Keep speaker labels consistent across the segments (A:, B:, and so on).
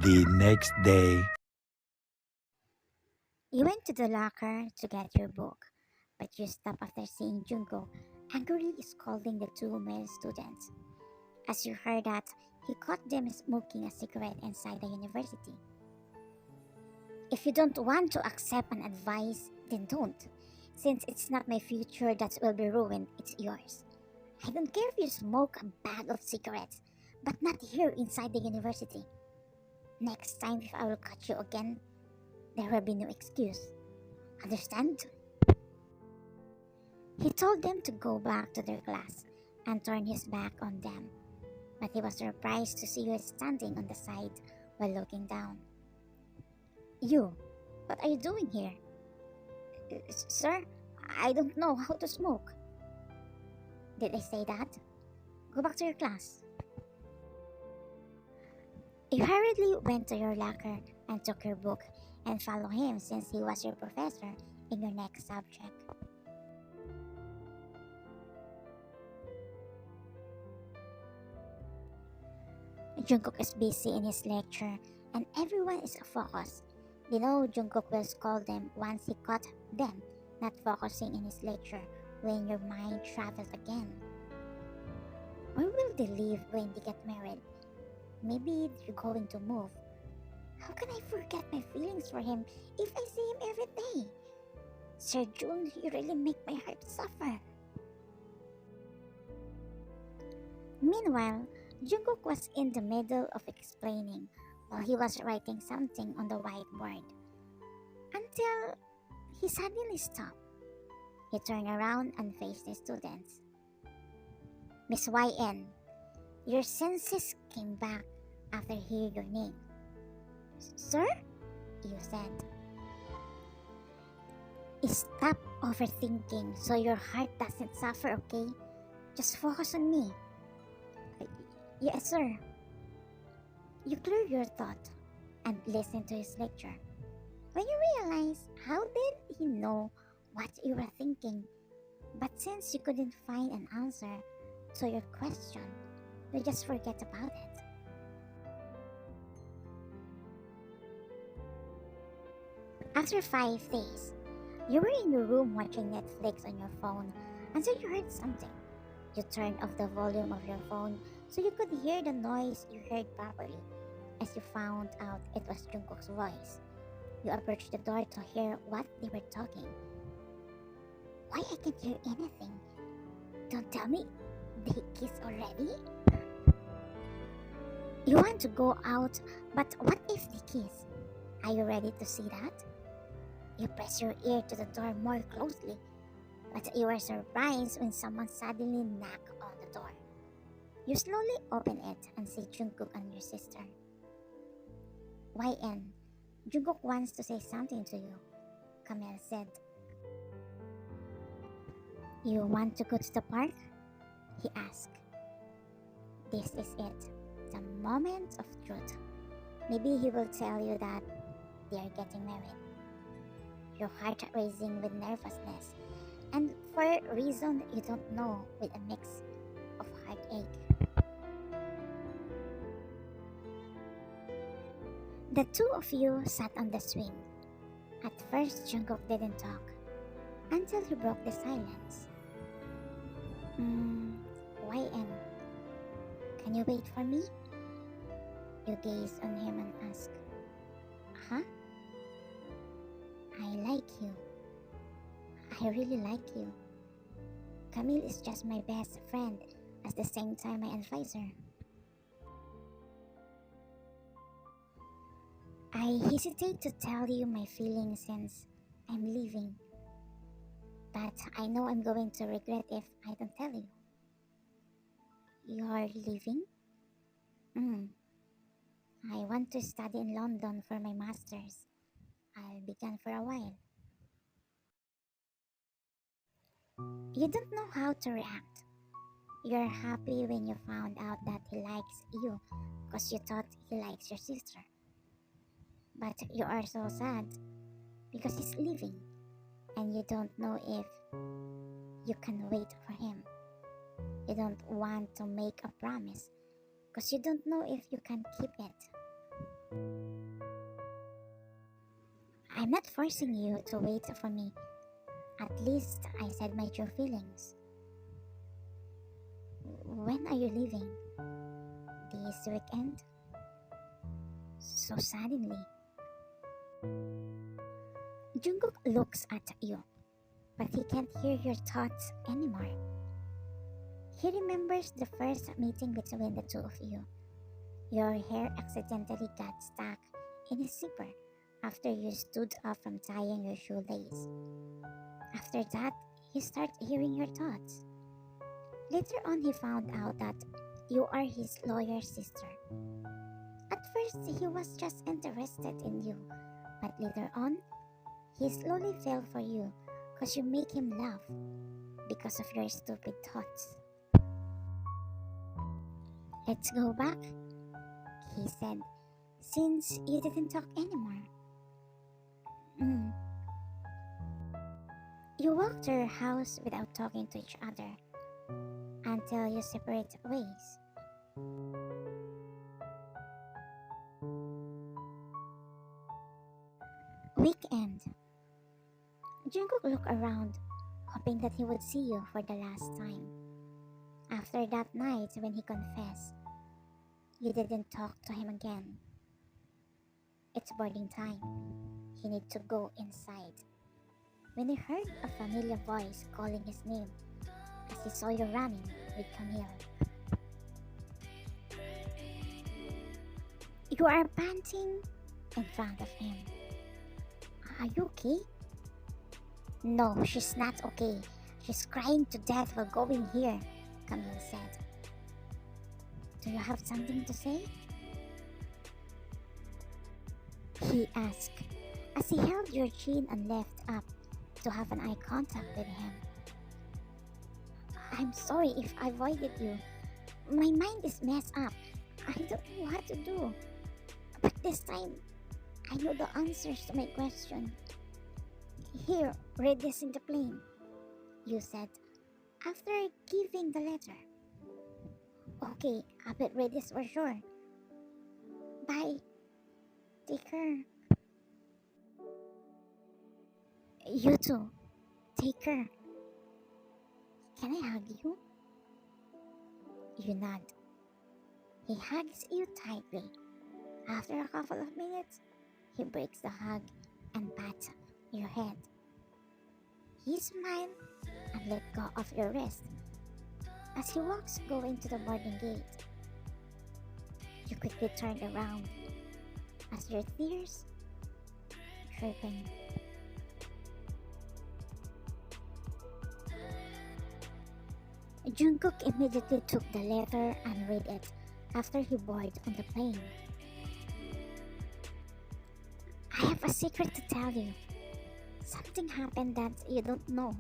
A: The next day.
B: You went to the locker to get your book, but you stopped after seeing Jungkook angrily scolding the two male students. As you heard that, he caught them smoking a cigarette inside the university. If you don't want to accept an advice, then don't. Since it's not my future that will be ruined, it's yours. I don't care if you smoke a bag of cigarettes, but not here inside the university. Next time, if I will catch you again, there will be no excuse. Understand? He told them to go back to their class and turn his back on them, but he was surprised to see you standing on the side while looking down. You, what are you doing here? Sir, I don't know how to smoke. Did I say that? Go back to your class. You hurriedly went to your locker and took your book and followed him since he was your professor in your next subject. Jungkook is busy in his lecture and everyone is focused. They know Jungkook will scold them once he caught them not focusing in his lecture when your mind travels again. Where will they live when they get married? Maybe they're going to move. How can I forget my feelings for him if I see him every day? Sir Jun, you really make my heart suffer. Meanwhile, Jungkook was in the middle of explaining while he was writing something on the whiteboard. Until he suddenly stopped. He turned around and faced the students. Miss YN, your senses came back after hearing your name. Sir? You said. Stop overthinking so your heart doesn't suffer, okay? Just focus on me. Yes, sir. You clear your thought and listen to his lecture. When you realize how did he know what you were thinking, but since you couldn't find an answer to your question, you just forget about it. After 5 days, you were in your room watching Netflix on your phone until you heard something. You turned off the volume of your phone so you could hear the noise you heard properly. As you found out it was Jungkook's voice, you approached the door to hear what they were talking. Why I can't hear anything? Don't tell me they kissed already? You want to go out, but what if they kiss? Are you ready to see that? You press your ear to the door more closely, but you are surprised when someone suddenly knocked on the door. You slowly open it and see Jungkook and your sister. YN, Jungkook wants to say something to you, Camille said. You want to go to the park? He asked. This is it, the moment of truth. Maybe he will tell you that they are getting married. Your heart racing with nervousness, and for a reason you don't know, with a mix of heartache. The two of you sat on the swing. At first, Jungkook didn't talk until he broke the silence. YN, can you wait for me? You gazed on him and asked, Huh? I like you. I really like you. Camille is just my best friend, at the same time my advisor. I hesitate to tell you my feelings since I'm leaving, but I know I'm going to regret if I don't tell you. You're leaving? I want to study in London for my master's. I'll be gone for a while. You don't know how to react. You're happy when you found out that he likes you because you thought he likes your sister. But you are so sad because he's leaving and you don't know if you can wait for him. You don't want to make a promise because you don't know if you can keep it. I'm not forcing you to wait for me. At least I said my true feelings. When are you leaving? This weekend? So suddenly. Jungkook looks at you, but he can't hear your thoughts anymore. He remembers the first meeting between the two of you. Your hair accidentally got stuck in his zipper after you stood up from tying your shoelace. After that, he started hearing your thoughts. Later on, he found out that you are his lawyer's sister. At first, he was just interested in you, but later on, he slowly fell for you because you make him laugh because of your stupid thoughts. Let's go back, he said, since you didn't talk anymore. You walked to your house without talking to each other until you separate ways. Weekend. Jungkook looked around, hoping that he would see you for the last time. After that night when he confessed, you didn't talk to him again. It's boarding time. He needs to go inside. When he heard a familiar voice calling his name as he saw you running with Camille. You are panting in front of him. Are you okay? No, she's not okay. She's crying to death for going here, Camille said. Do you have something to say? He asked as he held your chin and left up to have an eye contact with him. I'm sorry if I avoided you. My mind is messed up. I don't know what to do. But this time, I know the answers to my question. Here, read this in the plane, you said, after giving the letter. Okay, I will read this for sure. Bye. Take care. You too. Take care. Can I hug you? You nod. He hugs you tightly. After a couple of minutes, he breaks the hug and pats your head. He smiles and let go of your wrist as he walks going to the boarding gate. You quickly turn around as your tears dripping. Jungkook immediately took the letter and read it after he boarded on the plane. I have a secret to tell you. Something happened that you don't know.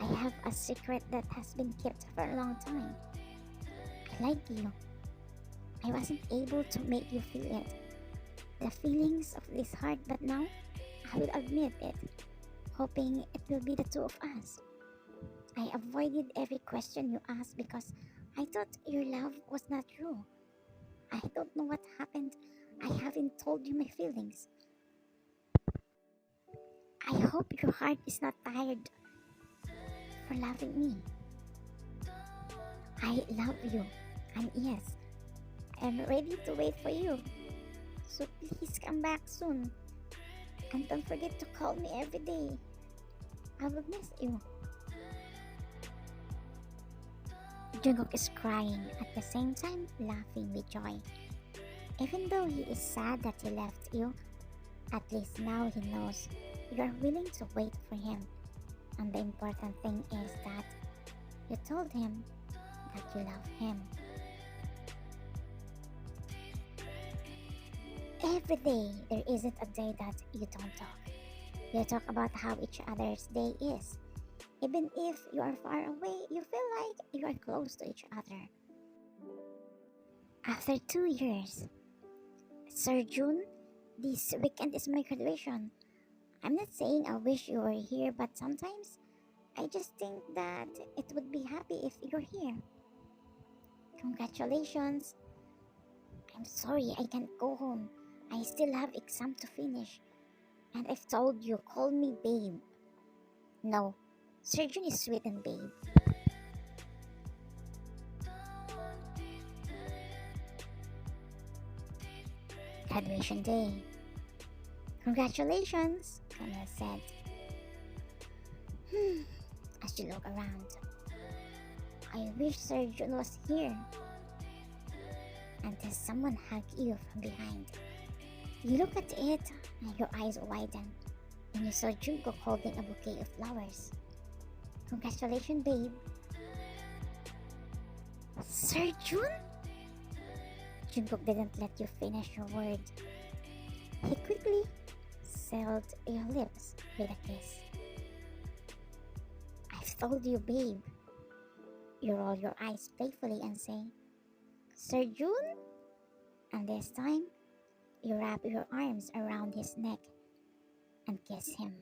B: I have a secret that has been kept for a long time. I like you. I wasn't able to make you feel it. The feelings of this heart, but now I will admit it, hoping it will be the two of us. I avoided every question you asked because I thought your love was not true. I don't know what happened. I haven't told you my feelings. I hope your heart is not tired for loving me. I love you, and yes, I'm ready to wait for you. So please come back soon. And don't forget to call me every day. I will miss you. Jungkook is crying at the same time laughing with joy. Even though he is sad that he left you, at least now he knows you are willing to wait for him. And the important thing is that you told him that you love him. Every day, there isn't a day that you don't talk. You talk about how each other's day is. Even if you are far away, you feel like you are close to each other. After 2 years, Sir June, this weekend is my graduation. I'm not saying I wish you were here, but sometimes I just think that it would be happy if you're here. Congratulations. I'm sorry, I can't go home. I still have exam to finish. And I've told you, call me babe. No, Surgeon is sweet and babe. Graduation day. Congratulations, Camille said. As you look around. I wish Surgeon was here. Until someone hugged you from behind. You look at it and your eyes widen when you saw Jungkook holding a bouquet of flowers. Congratulations, babe. Surgeon? Jungkook didn't let you finish your word. He quickly sealed your lips with a kiss. I've told you, babe. You roll your eyes playfully and say, Surgeon? And this time, you wrap your arms around his neck and kiss him.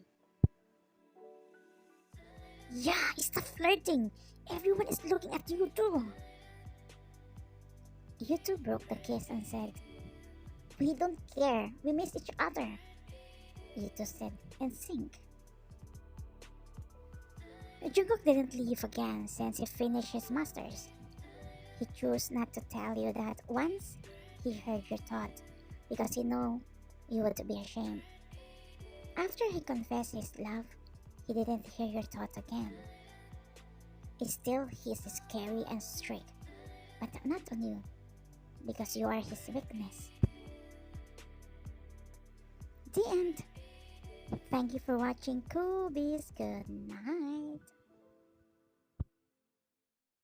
B: Yeah, stop flirting! Everyone is looking at you too! You two broke the kiss and said, We don't care, we miss each other. You two said in sync. Jungkook didn't leave again since he finished his masters. He chose not to tell you that once he heard your thought because he knew you would be ashamed. After he confessed his love, he didn't hear your thought again. Still, he is scary and strict, but not on you, because you are his weakness. The end. Thank you for watching Kobe's Good Night.